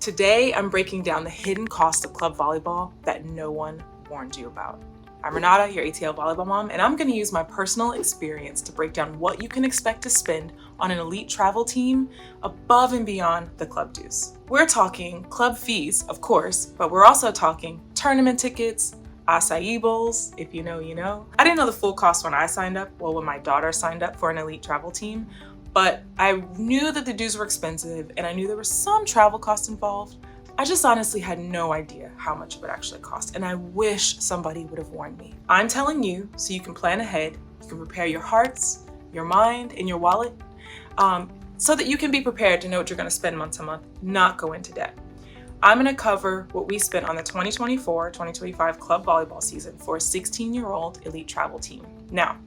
Today, I'm breaking down the hidden cost of club volleyball that no one warned you about. I'm Renata, your ATL volleyball mom, and I'm going to use my personal experience to break down what you can expect to spend on an elite travel team above and beyond the club dues. We're talking club fees, of course, but we're also talking tournament tickets, acai bowls, if you know, you know. I didn't know the full cost when I signed up, when my daughter signed up for an elite travel team, but I knew that the dues were expensive and I knew there was some travel costs involved. I just honestly had no idea how much it would actually cost, and I wish somebody would have warned me. I'm telling you so you can plan ahead, you can prepare your hearts, your mind, and your wallet, so that you can be prepared to know what you're gonna spend month to month, not go into debt. I'm gonna cover what we spent on the 2024-2025 club volleyball season for a 16-year-old elite travel team. Now,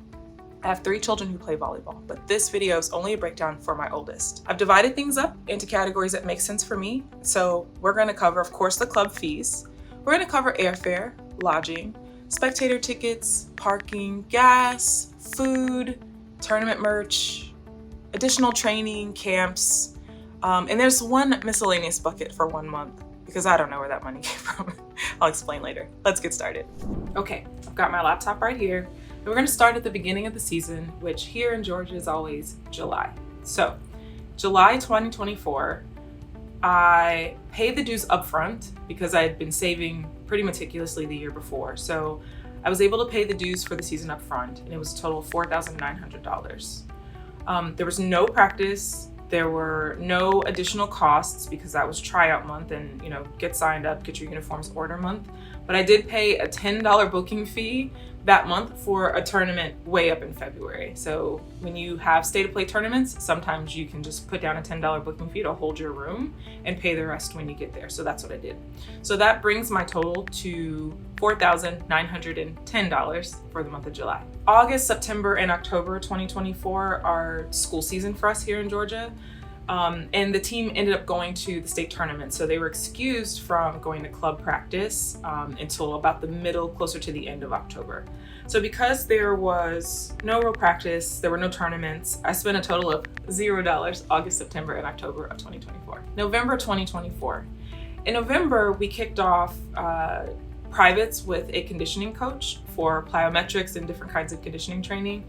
I have 3 children who play volleyball, but this video is only a breakdown for my oldest. I've divided things up into categories that make sense for me. So we're gonna cover, of course, the club fees. We're gonna cover airfare, lodging, spectator tickets, parking, gas, food, tournament merch, additional training, camps, and there's one miscellaneous bucket for 1 month because I don't know where that money came from. I'll explain later. Let's get started. Okay, I've got my laptop right here. We're going to start at the beginning of the season, which here in Georgia is always July. So, July 2024, I paid the dues upfront because I had been saving pretty meticulously the year before. So, I was able to pay the dues for the season upfront, and it was a total of $4,900. There was no practice. There were no additional costs because that was tryout month and, get signed up, get your uniforms order month. But I did pay a $10 booking fee that month for a tournament way up in February. So when you have state of play tournaments, sometimes you can just put down a $10 booking fee to hold your room and pay the rest when you get there. So that's what I did. So that brings my total to $4,910 for the month of July. August, September, and October 2024 are school season for us here in Georgia. And the team ended up going to the state tournament. So they were excused from going to club practice until about the middle, closer to the end of October. So because there was no real practice, there were no tournaments, I spent a total of $0 August, September, and October of 2024. November 2024. In November, we kicked off privates with a conditioning coach for plyometrics and different kinds of conditioning training.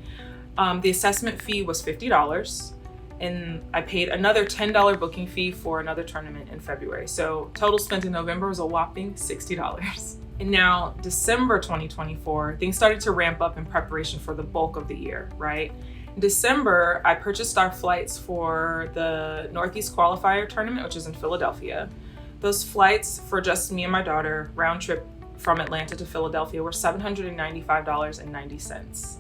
The assessment fee was $50. And I paid another $10 booking fee for another tournament in February. So total spent in November was a whopping $60. And now December 2024, things started to ramp up in preparation for the bulk of the year, right? In December, I purchased our flights for the Northeast Qualifier tournament, which is in Philadelphia. Those flights for just me and my daughter, round trip from Atlanta to Philadelphia, were $795.90.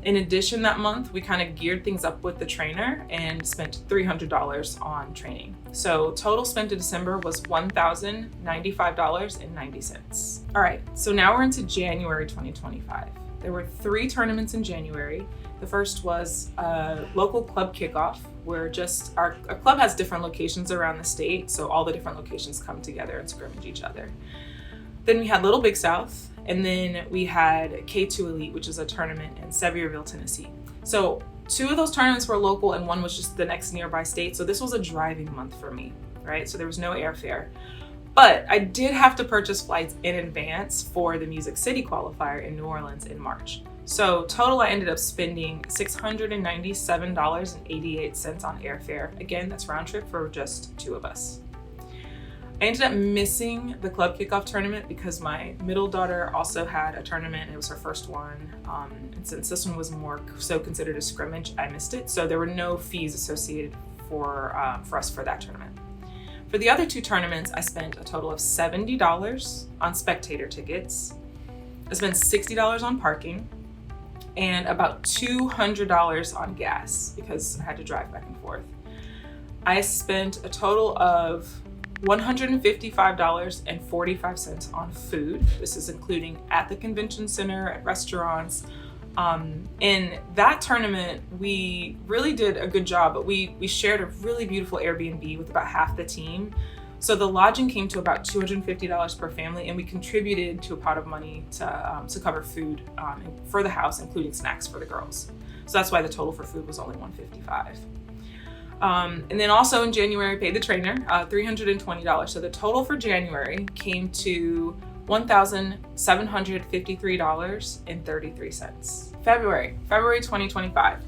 In addition, that month, we kind of geared things up with the trainer and spent $300 on training. So total spent in December was $1,095.90. All right, so now we're into January 2025. There were 3 tournaments in January. The first was a local club kickoff where just our club has different locations around the state. So all the different locations come together and scrimmage each other. Then we had Little Big South. And then we had K2 Elite, which is a tournament in Sevierville, Tennessee. So 2 of those tournaments were local and one was just the next nearby state. So this was a driving month for me, right? So there was no airfare. But I did have to purchase flights in advance for the Music City qualifier in New Orleans in March. So total, I ended up spending $697.88 on airfare. Again, that's round trip for just 2 of us. I ended up missing the club kickoff tournament because my middle daughter also had a tournament and it was her first one. And since this one was more so considered a scrimmage, I missed it. So there were no fees associated for us for that tournament. For the other 2 tournaments, I spent a total of $70 on spectator tickets. I spent $60 on parking and about $200 on gas because I had to drive back and forth. I spent a total of $155.45 on food. This is including at the convention center, at restaurants. In that tournament, we really did a good job, but we shared a really beautiful Airbnb with about half the team. So the lodging came to about $250 per family, and we contributed to a pot of money to cover food for the house, including snacks for the girls. So that's why the total for food was only $155. And then also in January, I paid the trainer $320. So the total for January came to $1,753.33. February 2025.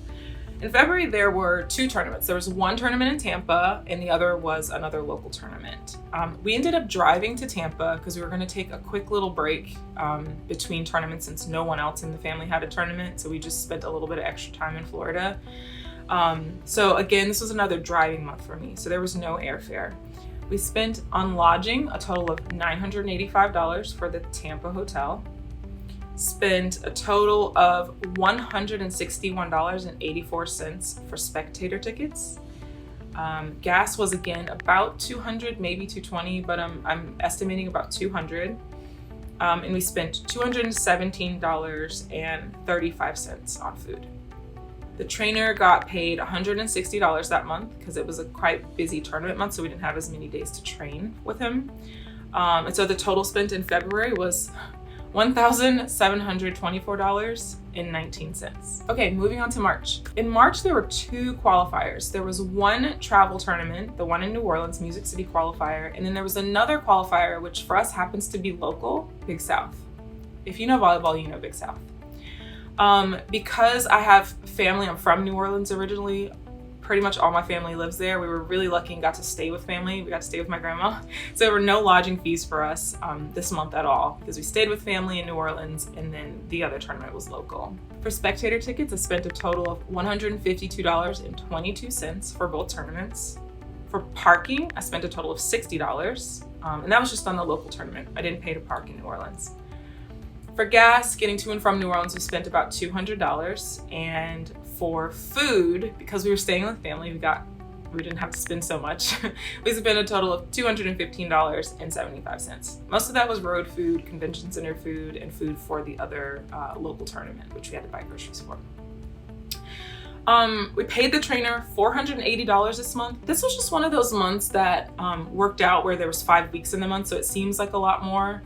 In February, there were 2 tournaments. There was one tournament in Tampa and the other was another local tournament. We ended up driving to Tampa because we were gonna take a quick little break between tournaments since no one else in the family had a tournament. So we just spent a little bit of extra time in Florida. So again, this was another driving month for me. So there was no airfare. We spent on lodging a total of $985 for the Tampa hotel. Spent a total of $161.84 for spectator tickets. Gas was again about $200, maybe $220, but I'm estimating about $200. And we spent $217.35 on food. The trainer got paid $160 that month because it was a quite busy tournament month, so we didn't have as many days to train with him. And so the total spent in February was $1,724.19. Okay, moving on to March. In March, there were 2 qualifiers. There was one travel tournament, the one in New Orleans, Music City Qualifier, and then there was another qualifier, which for us happens to be local, Big South. If you know volleyball, you know Big South. Because I have family, I'm from New Orleans originally, pretty much all my family lives there. We were really lucky and got to stay with family. We got to stay with my grandma. So there were no lodging fees for us this month at all because we stayed with family in New Orleans and then the other tournament was local. For spectator tickets, I spent a total of $152.22 for both tournaments. For parking, I spent a total of $60, and that was just on the local tournament. I didn't pay to park in New Orleans. For gas, getting to and from New Orleans, we spent about $200. And for food, because we were staying with family, we didn't have to spend so much. We spent a total of $215.75. Most of that was road food, convention center food, and food for the other local tournament, which we had to buy groceries for. We paid the trainer $480 this month. This was just one of those months that worked out where there was 5 weeks in the month, so it seems like a lot more.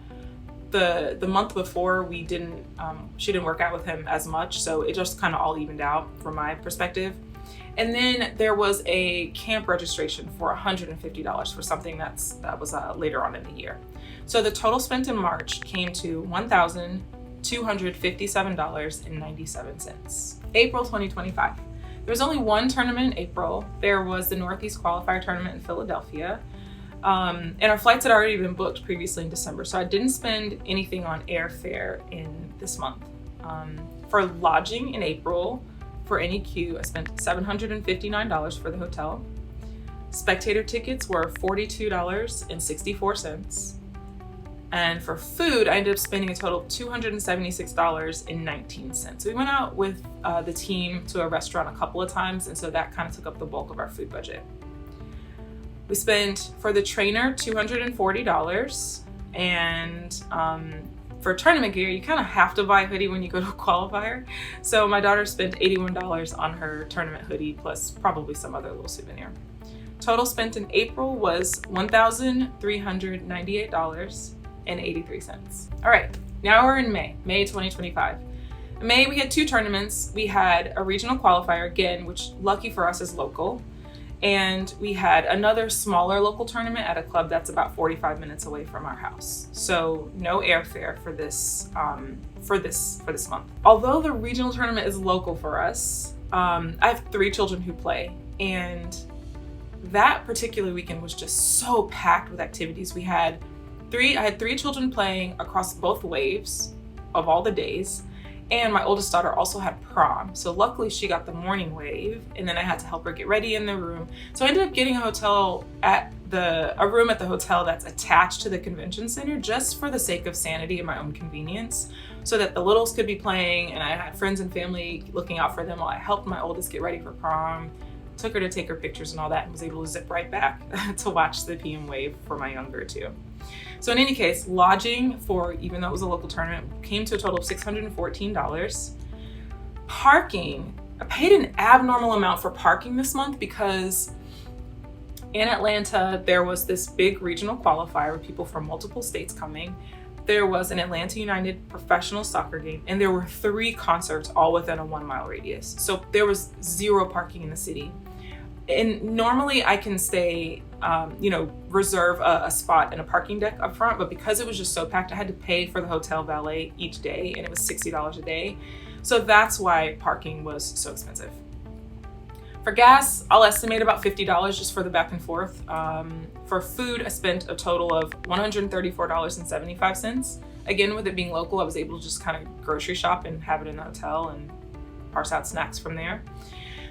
The month before she didn't work out with him as much, so it just kind of all evened out from my perspective. And then there was a camp registration for $150 for something that was later on in the year. So the total spent in March came to $1,257.97. April 2025. There was only one tournament in April. There was the Northeast Qualifier tournament in Philadelphia. And our flights had already been booked previously in December, so I didn't spend anything on airfare in this month. For lodging in April, for NEQ, I spent $759 for the hotel. Spectator tickets were $42.64. And for food, I ended up spending a total of $276.19. So we went out with the team to a restaurant a couple of times, and so that kind of took up the bulk of our food budget. We spent, for the trainer, $240, and for tournament gear, you kind of have to buy a hoodie when you go to a qualifier. So my daughter spent $81 on her tournament hoodie, plus probably some other little souvenir. Total spent in April was $1,398.83. All right, now we're in May 2025. In May, we had 2 tournaments. We had a regional qualifier, again, which lucky for us is local. And we had another smaller local tournament at a club that's about 45 minutes away from our house. So no airfare for this month. Although the regional tournament is local for us, I have 3 children who play, and that particular weekend was just so packed with activities. I had 3 children playing across both waves of all the days. And my oldest daughter also had prom. So luckily she got the morning wave, and then I had to help her get ready in the room. So I ended up getting a room at the hotel that's attached to the convention center, just for the sake of sanity and my own convenience, so that the littles could be playing and I had friends and family looking out for them while I helped my oldest get ready for prom, took her to take her pictures and all that, and was able to zip right back to watch the PM wave for my younger 2. So in any case, lodging for, even though it was a local tournament, came to a total of $614. Parking, I paid an abnormal amount for parking this month because in Atlanta, there was this big regional qualifier with people from multiple states coming. There was an Atlanta United professional soccer game, and there were 3 concerts all within a 1-mile radius. So there was 0 parking in the city. And normally I can stay, reserve a spot in a parking deck up front, but because it was just so packed, I had to pay for the hotel valet each day, and it was $60 a day. So that's why parking was so expensive. For gas, I'll estimate about $50 just for the back and forth. For food, I spent a total of $134.75. Again, with it being local, I was able to just kind of grocery shop and have it in the hotel and parse out snacks from there.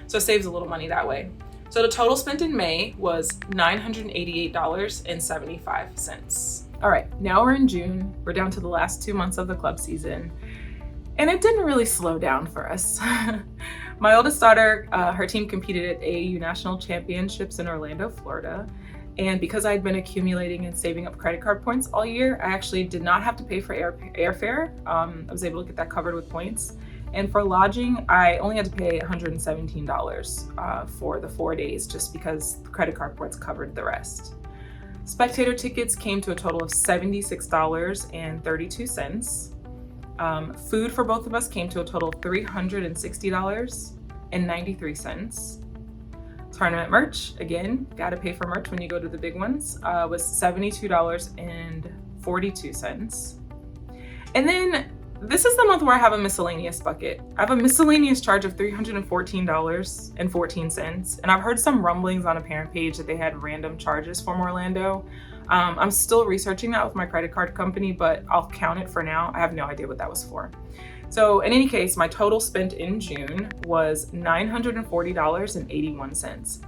So it saves a little money that way. So the total spent in May was $988.75. All right, now we're in June. We're down to the last 2 months of the club season, and it didn't really slow down for us. My oldest daughter, her team competed at AAU National Championships in Orlando, Florida. And because I'd been accumulating and saving up credit card points all year, I actually did not have to pay for airfare. I was able to get that covered with points. And for lodging, I only had to pay $117 for the 4 days, just because the credit card points covered the rest. Spectator tickets came to a total of $76.32. Food for both of us came to a total of $360.93. Tournament merch, again, gotta pay for merch when you go to the big ones, was $72.42. And then this is the month where I have a miscellaneous bucket. I have a miscellaneous charge of $314.14, and I've heard some rumblings on a parent page that they had random charges from Orlando. I'm still researching that with my credit card company, but I'll count it for now. I have no idea what that was for. So in any case, my total spent in June was $940.81.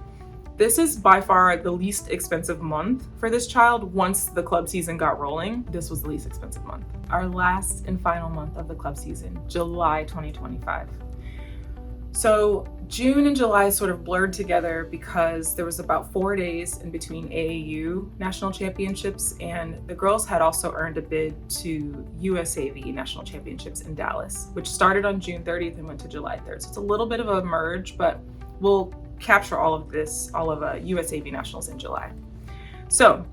This is by far the least expensive month for this child. Once the club season got rolling, this was the least expensive month. Our last and final month of the club season, July 2025. So June and July sort of blurred together because there was about 4 days in between AAU National Championships, and the girls had also earned a bid to USAV National Championships in Dallas, which started on June 30th and went to July 3rd. So it's a little bit of a merge, but we'll capture all of USAV Nationals in July. So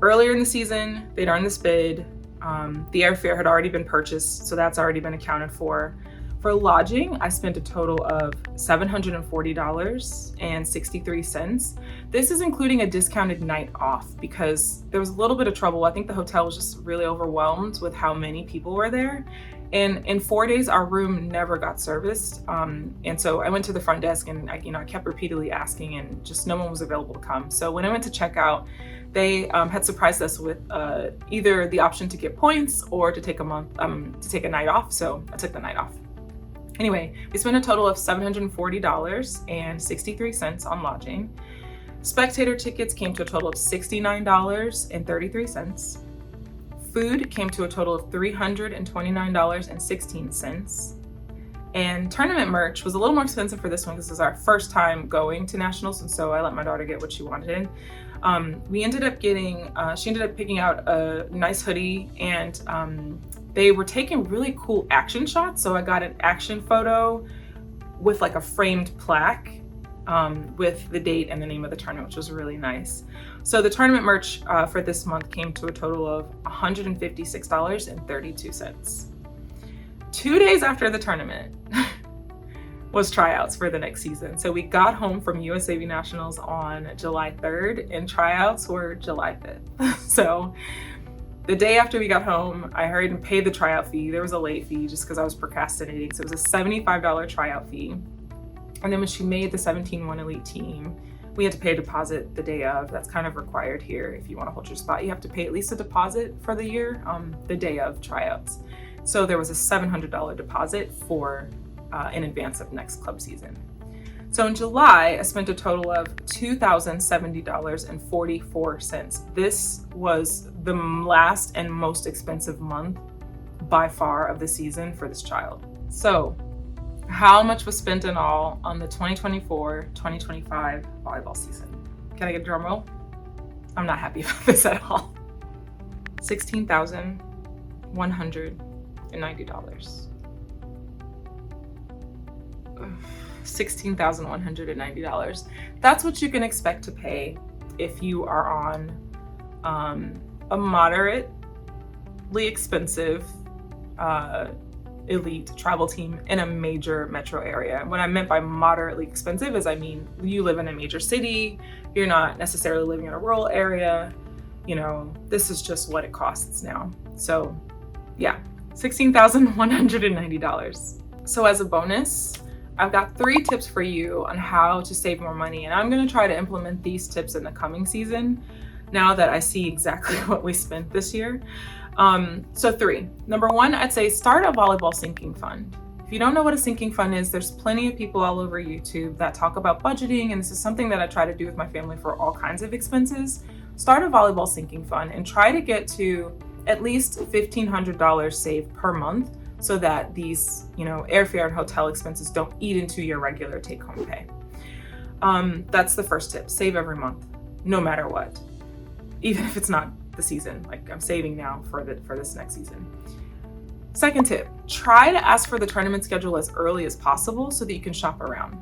earlier in the season, they'd earned this bid. The airfare had already been purchased, so that's already been accounted for. For lodging, I spent a total of $740.63. This is including a discounted night off because there was a little bit of trouble. I think the hotel was just really overwhelmed with how many people were there. And in 4 days, our room never got serviced. And so I went to the front desk and I kept repeatedly asking, and just no one was available to come. So when I went to check out, they had surprised us with either the option to get points or to take a night off. So I took the night off. Anyway, we spent a total of $740.63 on lodging. Spectator tickets came to a total of $69.33. Food came to a total of $329.16. And tournament merch was a little more expensive for this one because this is our first time going to nationals, and so I let my daughter get what she wanted. She ended up picking out a nice hoodie, and they were taking really cool action shots. So I got an action photo with like a framed plaque with the date and the name of the tournament, which was really nice. So the tournament merch for this month came to a total of $156.32. 2 days after the tournament was tryouts for the next season. So we got home from USAV Nationals on July 3rd and tryouts were July 5th. So the day after we got home, I hurried and paid the tryout fee. There was a late fee just because I was procrastinating. So it was a $75 tryout fee. And then when she made the 17-1 elite team, we had to pay a deposit the day of. That's kind of required here. If you want to hold your spot, you have to pay at least a deposit for the year, the day of tryouts. So there was a $700 deposit in advance of next club season. So in July, I spent a total of $2,070.44. This was the last and most expensive month by far of the season for this child. So how much was spent in all on the 2024-2025 volleyball season? Can I get a drum roll? I'm not happy about this at all. $16,190. $16,190. That's what you can expect to pay if you are on a moderately expensive elite travel team in a major metro area. What I meant by moderately expensive is, I mean, you live in a major city, you're not necessarily living in a rural area, you know, this is just what it costs now. So yeah, $16,190. So as a bonus, I've got 3 tips for you on how to save more money, and I'm gonna try to implement these tips in the coming season now that I see exactly what we spent this year. So 3. Number 1, I'd say start a volleyball sinking fund. If you don't know what a sinking fund is, there's plenty of people all over YouTube that talk about budgeting, and this is something that I try to do with my family for all kinds of expenses. Start a volleyball sinking fund and try to get to at least $1,500 saved per month so that these, you know, airfare and hotel expenses don't eat into your regular take-home pay. That's the first tip. Save every month, no matter what, even if it's not the season. Like, I'm saving now for this next season. Second tip, try to ask for the tournament schedule as early as possible so that you can shop around.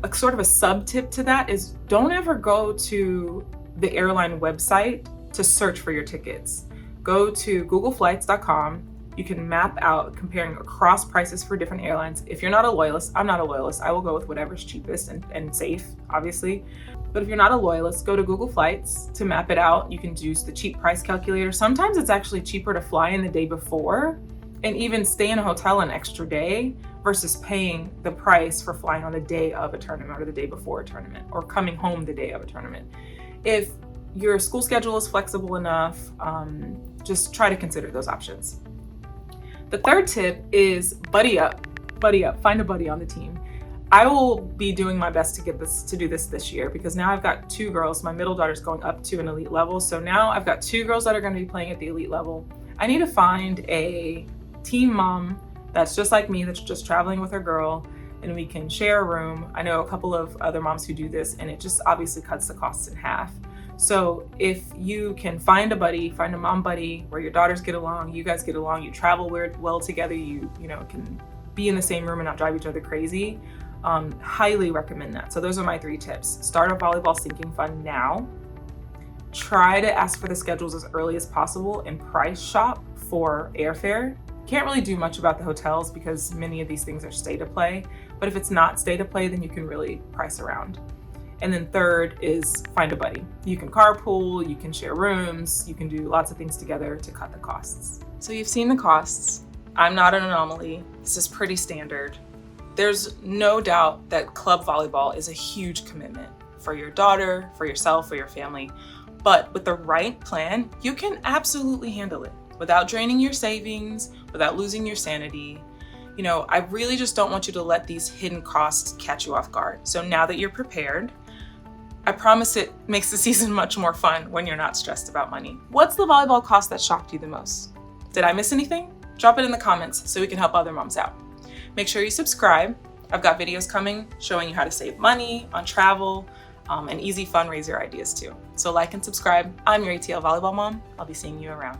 A sort of a sub tip to that is don't ever go to the airline website to search for your tickets. Go to googleflights.com. You can map out comparing across prices for different airlines. If you're not a loyalist, I'm not a loyalist. I will go with whatever's cheapest and safe, obviously. But if you're not a loyalist, go to Google Flights to map it out. You can use the cheap price calculator. Sometimes it's actually cheaper to fly in the day before and even stay in a hotel an extra day versus paying the price for flying on the day of a tournament or the day before a tournament or coming home the day of a tournament. If your school schedule is flexible enough, just try to consider those options. The third tip is buddy up, find a buddy on the team. I will be doing my best to do this year because now I've got 2 girls. My middle daughter's going up to an elite level. So now I've got 2 girls that are going to be playing at the elite level. I need to find a team mom that's just like me, that's just traveling with her girl, and we can share a room. I know a couple of other moms who do this, and it just obviously cuts the costs in half. So if you can find a buddy, find a mom buddy where your daughters get along, you guys get along, you travel well together, you know, can be in the same room and not drive each other crazy, highly recommend that. So those are my 3 tips. Start a volleyball sinking fund now. Try to ask for the schedules as early as possible and price shop for airfare. Can't really do much about the hotels because many of these things are stay to play, but if it's not stay to play, then you can really price around. And then third is find a buddy. You can carpool, you can share rooms, you can do lots of things together to cut the costs. So you've seen the costs. I'm not an anomaly. This is pretty standard. There's no doubt that club volleyball is a huge commitment for your daughter, for yourself, for your family. But with the right plan, you can absolutely handle it without draining your savings, without losing your sanity. You know, I really just don't want you to let these hidden costs catch you off guard. So now that you're prepared, I promise it makes the season much more fun when you're not stressed about money. What's the volleyball cost that shocked you the most? Did I miss anything? Drop it in the comments so we can help other moms out. Make sure you subscribe. I've got videos coming showing you how to save money on travel and easy fundraiser ideas too. So like and subscribe. I'm your ATL Volleyball Mom. I'll be seeing you around.